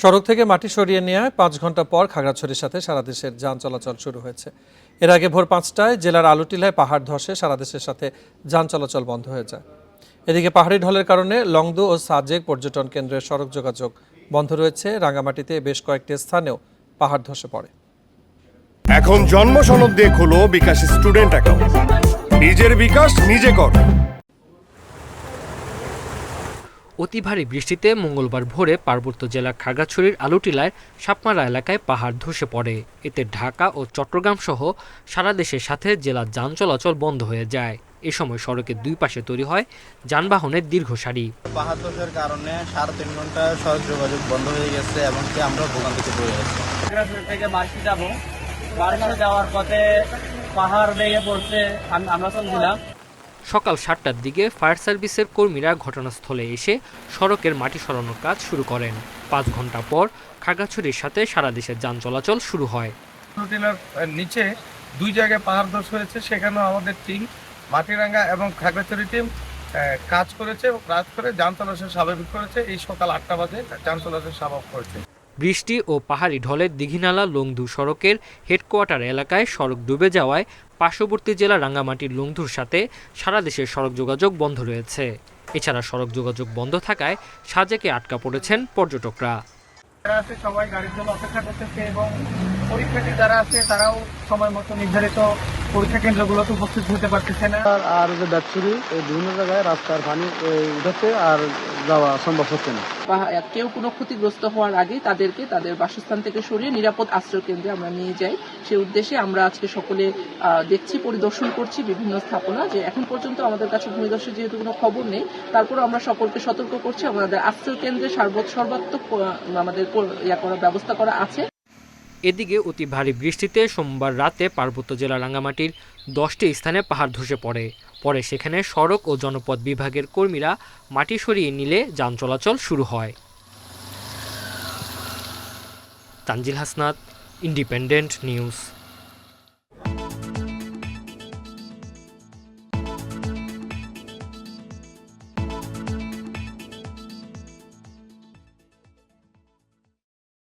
সড়ক থেকে মাটি সরিয়ে নেওয়ায় 5 ঘন্টা পর খাগড়াছড়ির সাথে সারা দেশের যান চলাচল শুরু হয়েছে। এর আগে ভোর 5টায় জেলার আলুটিলায় পাহাড় ধসে সারা দেশের সাথে যান চলাচল বন্ধ হয়ে যায়। এদিকে পাহাড়ি ঢলের কারণে লংদু ও সাজেক পর্যটন কেন্দ্রের সড়ক যোগাযোগ বন্ধ রয়েছে। রাঙ্গামাটিতে বেশ কয়েকটি স্থানেও পাহাড় ধসে পড়ে। এখন জন্ম সনদ দিয়ে খোলো বিকাশ স্টুডেন্ট অ্যাকাউন্ট। নিজের বিকাশ নিজে কর। অতি ভারী বৃষ্টিতে মঙ্গলবার ভোরে পার্বত্য জেলা খাগড়াছড়ির আলুটিলায় সাপমারা এলাকায় পাহাড় ধসে পড়ে। এতে ঢাকা ও চট্টগ্রাম সহ সারা দেশের সাথে জেলার যান চলাচল বন্ধ হয়ে যায়। এ সময় সড়কের দুই পাশে তৈরি হয় যানবাহনের দীর্ঘ সারি। পাহাড় ধসের কারণে 3.5 ঘন্টা সড়ক যোগাযোগ বন্ধ হয়ে গেছে এবং আমরা ভোগান্তিতে পড়ে গেছি। খাগড়াছড়ি থেকে মার্শি যাব, মার্শি যাওয়ার পথে পাহাড় ভেঙে পড়ছে, আমরা চলছিলাম। সকাল 7টার দিকে ফায়ার সার্ভিসের কর্মীরা ঘটনাস্থলে এসে সড়কের মাটি সরানোর কাজ শুরু করেন। 5 ঘন্টা পর খাগড়াছড়ির সাথে সারা দেশের যান চলাচল শুরু হয়। টিলার নিচে 2 জায়গায় পাহাড় ধস হয়েছে, সেখানেও আমাদের টিম মাটিরাঙ্গা এবং খাগড়াছড়ি টিম কাজ করেছে এবং কাজ করে যান চলাচল স্বাভাবিক করেছে। এই সকাল 8টা বাজে যান চলাচল স্বাভাবিক করেছে। বৃষ্টি ও পাহাড়ি ঢলের দীঘিনালা লংধু সড়কের হেডকোয়ার্টার এলাকায় সড়ক ডুবে যাওয়ায় পার্শ্ববর্তী জেলা রাঙ্গামাটির লংধুর সাথে সারা দেশের সড়ক যোগাযোগ বন্ধ রয়েছে। এছাড়া সড়ক যোগাযোগ বন্ধ থাকায় সাজেকে আটকা পড়েছেন পর্যটকরা। সবাই গাড়ির জন্য অপেক্ষা করতেছে এবং পরীক্ষার্থী যারা আছে তারাও সময় মতো নির্ধারিত পরীক্ষা কেন্দ্রগুলোতে উপস্থিত হতে পারতেছে না। আর যে ব্যাটসুরি বিভিন্ন জায়গায় রাস্তার পানি উঠেছে আর যাওয়া সম্ভব হচ্ছে না। কেউ কোনো ক্ষতিগ্রস্ত হওয়ার আগে তাদেরকে তাদের বাসস্থান থেকে সরিয়ে নিরাপদ আশ্রয় কেন্দ্রে আমরা নিয়ে যাই। সেই উদ্দেশ্যে আমরা আজকে সকলে দেখছি, পরিদর্শন করছি বিভিন্ন স্থাপনা। যে এখন পর্যন্ত আমাদের কাছে ভূমিধসের যেহেতু কোনো খবর নেই, তারপরে আমরা সকলকে সতর্ক করছি। আমাদের আশ্রয় কেন্দ্রে সর্বাত্মক আমাদের করার ব্যবস্থা করা আছে। এদিকে অতি ভারী বৃষ্টিতে সোমবার রাতে পার্বত্য জেলা রাঙ্গামাটির 10টি স্থানে পাহাড় ধসে পরে সেখানে সড়ক ও জনপথ বিভাগের কর্মীরা মাটি সরিয়ে নিলে যান চলাচল শুরু হয়। Tanzil Hasnat, independent news.